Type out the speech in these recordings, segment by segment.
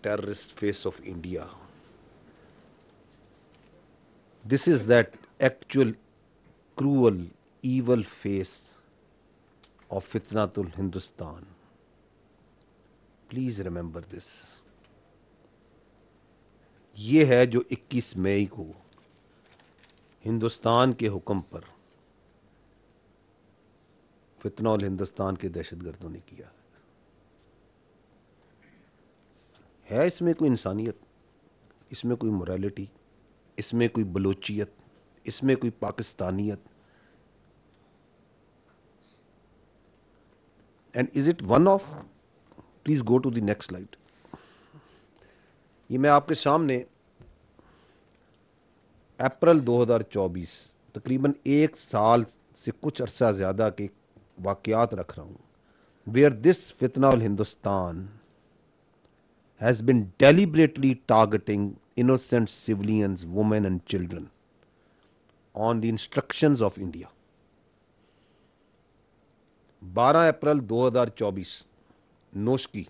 terrorist face of India. This is that actual cruel, evil face of Fitnatul Hindustan. Please remember this. ये है जो 21 मई को हिंदुस्तान के हुक्म पर फितनौल हिंदुस्तान के दहशतगर्दों ने किया है इसमें कोई इंसानियत, इसमें कोई मोरालिटी, इसमें कोई बलोचियत, इसमें कोई पाकिस्तानियत? And is it one of, please go to the next slide. ये मैं आपके सामने अप्रैल 2024, तकरीबन एक साल से कुछ अरसा ज़्यादा के वाक़यात रख रहा हूँ, वेयर दिस फितनाउल Hindustan has been deliberately targeting innocent civilians, women and children on the instructions of India. 12 April 2024 Noshki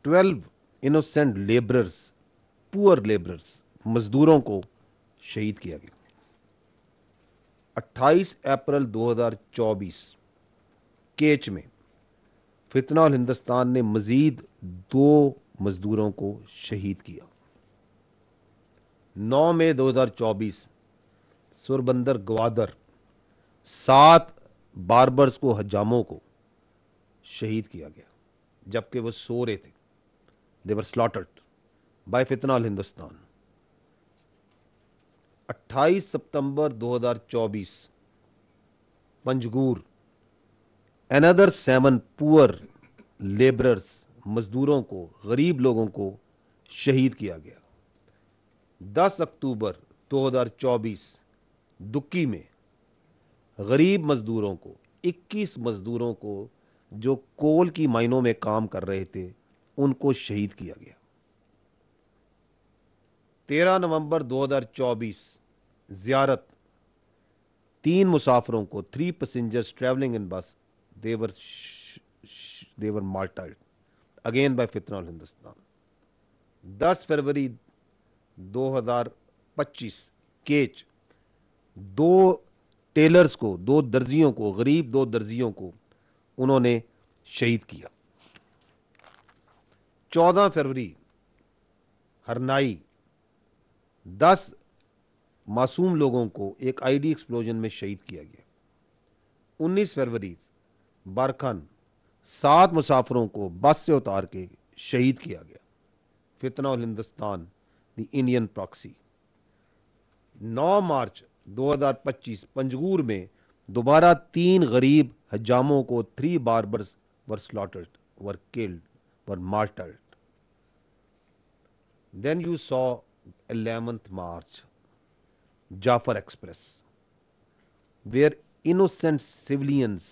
12 innocent laborers, poor laborers, मजदूरों को शहीद किया गया। 28 अप्रैल 2024 केच में फितनौल हिंदुस्तान ने मजीद 2 मजदूरों को शहीद किया। 9 मई 2024 सुरबंदर ग्वादर 7 बार्बर्स को, हजामों को शहीद किया गया जबकि वो सो रहे थे। दे वर स्लॉटर्ड बाय फितनौल हिंदुस्तान। 28 सितंबर 2024 पंजगूर अनदर 7 पुअर लेबरर्स, मजदूरों को, गरीब लोगों को शहीद किया गया। 10 अक्टूबर 2024 दुक्की में गरीब मजदूरों को, 21 मजदूरों को जो कोल की माइनों में काम कर रहे थे, उनको शहीद किया गया। 13 नवंबर 2024 ज़ियारत 3 मुसाफिरों को, 3 पैसेंजर्स ट्रैवलिंग इन बस, they were martyred again by फितनौल Hindustan. 10 फरवरी 2025 केच 2 टेलर्स को, 2 दर्जियों को, गरीब 2 दर्जियों को उन्होंने शहीद किया। 14 फरवरी हरनाई 10 मासूम लोगों को एक आईडी एक्सप्लोजन में शहीद किया गया। 19 फरवरी बारखन 7 मुसाफिरों को बस से उतार के शहीद किया गया। फितनौल हिंदुस्तान द इंडियन प्रॉक्सी। 9 मार्च 2025 पंजगूर में दोबारा 3 गरीब हजामों को, 3 barbers were slaughtered, were killed, were martyred. Then you saw 11th March Jaffar express where innocent civilians,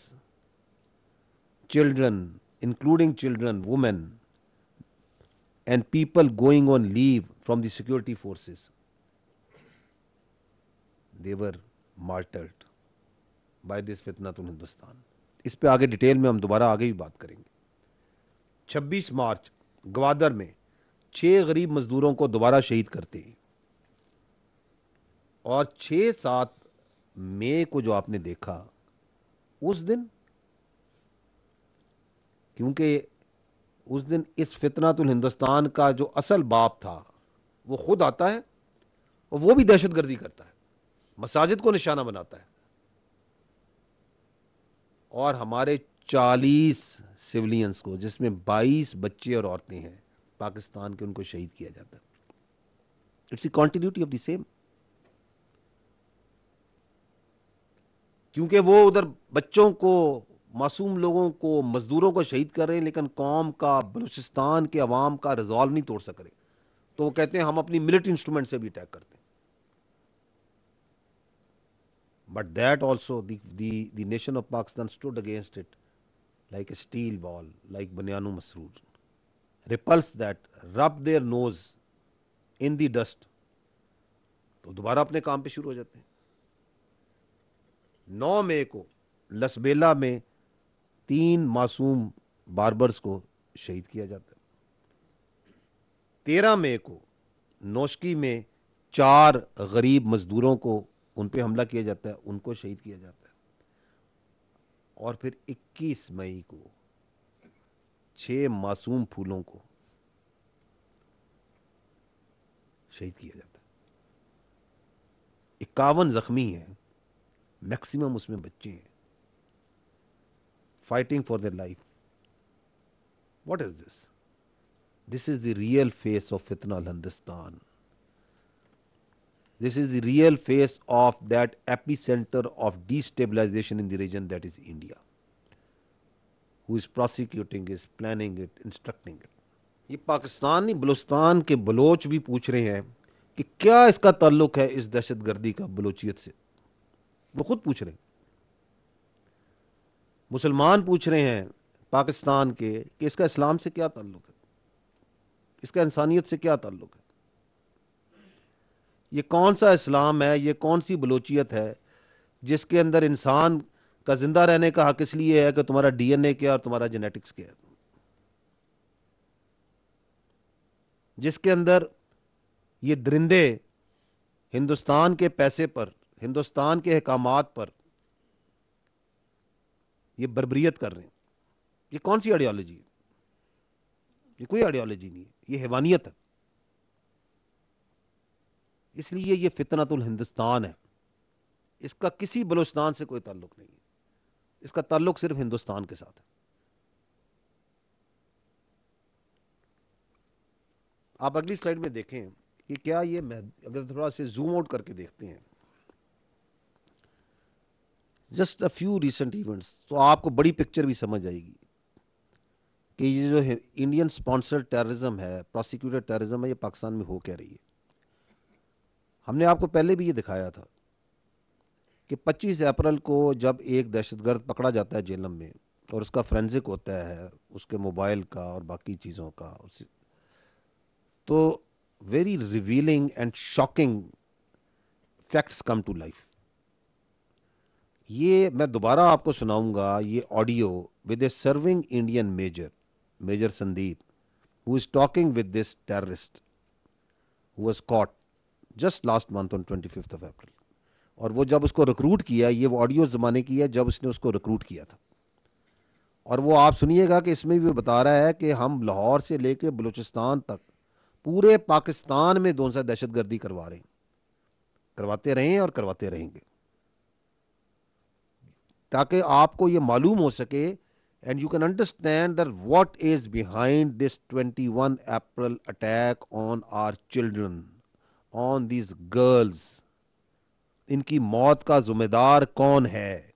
children, including children, women, and people going on leave from the security forces, they were martyred by this fitnatul Hindustan. इस पे आगे detail में हम दोबारा आगे भी बात करेंगे। 26 मार्च ग्वादर में 6 गरीब मजदूरों को दोबारा शहीद करते हैं। और 6-7 मई को जो आपने देखा, उस दिन, क्योंकि उस दिन इस फितनातुल हिंदुस्तान का जो असल बाप था वो खुद आता है और वो भी दहशतगर्दी करता है, मसाजिद को निशाना बनाता है और हमारे 40 सिविलियंस को, जिसमें 22 बच्चे और औरतें हैं पाकिस्तान के, उनको शहीद किया जाता है। It's the continuity of the same. क्योंकि वो उधर बच्चों को, मासूम लोगों को, मजदूरों को शहीद कर रहे हैं, लेकिन कौम का, बलूचिस्तान के अवाम का रिजॉल्व नहीं तोड़ सक रहे, तो वो कहते हैं हम अपनी मिलिट्री इंस्ट्रूमेंट से भी अटैक करते हैं। But that also the nation of Pakistan stood against it like a steel wall, like बनियानो मसरूर, repels that, rub their nose in the dust, तो दोबारा अपने काम पे शुरू हो जाते हैं। 9 मई को लसबेला में 3 मासूम बार्बर्स को शहीद किया जाता है। 13 मई को नौशकी में 4 गरीब मजदूरों को उन पे हमला किया जाता है, उनको शहीद किया जाता है। और फिर 21 मई को 6 मासूम फूलों को शहीद किया जाता है। 51 जख्मी हैं, मैक्सिमम उसमें बच्चे हैं, fighting for their life. What is this? This is the real face of फितना अल Hindustan. This is the real face of that epicenter of destabilization in the region, that is India, who is prosecuting it, planning it, instructing it. ये पाकिस्तान नहीं, बलूचिस्तान के Bloch भी पूछ रहे हैं कि क्या इसका ताल्लुक है इस दहशतगर्दी का बलोचियत से। वो खुद पूछ रहे हैं। मुसलमान पूछ रहे हैं पाकिस्तान के कि इसका इस्लाम से क्या ताल्लुक है, इसका इंसानियत से क्या ताल्लुक है। ये कौन सा इस्लाम है, ये कौन सी बलोचियत है जिसके अंदर इंसान का जिंदा रहने का हक इसलिए है कि तुम्हारा डीएनए क्या और तुम्हारा जेनेटिक्स क्या है, जिसके अंदर ये दरिंदे हिंदुस्तान के पैसे पर, हिंदुस्तान के अहकामात पर ये बर्बरियत कर रहे हैं। ये कौन सी आइडियोलॉजी है? ये कोई आइडियोलॉजी नहीं है, ये हैवानियत है। इसलिए ये फितनतुल हिंदुस्तान है। इसका किसी बलूचिस्तान से कोई ताल्लुक नहीं है, इसका ताल्लुक सिर्फ हिंदुस्तान के साथ है। आप अगली स्लाइड में देखें कि क्या ये, अगर थोड़ा से जूम आउट करके देखते हैं just a few recent events, तो आपको बड़ी पिक्चर भी समझ आएगी कि ये जो इंडियन स्पॉन्सर्ड टेररिज्म है, प्रोसिक्यूटेड टेररिज्म है, ये पाकिस्तान में हो क्या रही है। हमने आपको पहले भी ये दिखाया था कि 25 अप्रैल को जब एक दहशतगर्द पकड़ा जाता है जेलम में और उसका फोरेंसिक होता है उसके मोबाइल का और बाकी चीज़ों का, तो very revealing and shocking facts come to life. ये मैं दोबारा आपको सुनाऊंगा ये audio with a serving Indian major Sandeep, who is talking with this terrorist who was caught just last month on 25 April. और वो जब उसको रिक्रूट किया, ये वो ऑडियो ज़माने की है जब उसने उसको रिक्रूट किया था। और वो आप सुनिएगा कि इसमें भी बता रहा है कि हम लाहौर से लेके बलूचिस्तान तक पूरे पाकिस्तान में दोनों से दहशतगर्दी करवा रहे हैं, करवाते रहे हैं और करवाते रहेंगे, ताकि आपको ये मालूम हो सके and you can understand that what is behind this 21 April attack on our children, on these girls. इनकी मौत का जिम्मेदार कौन है।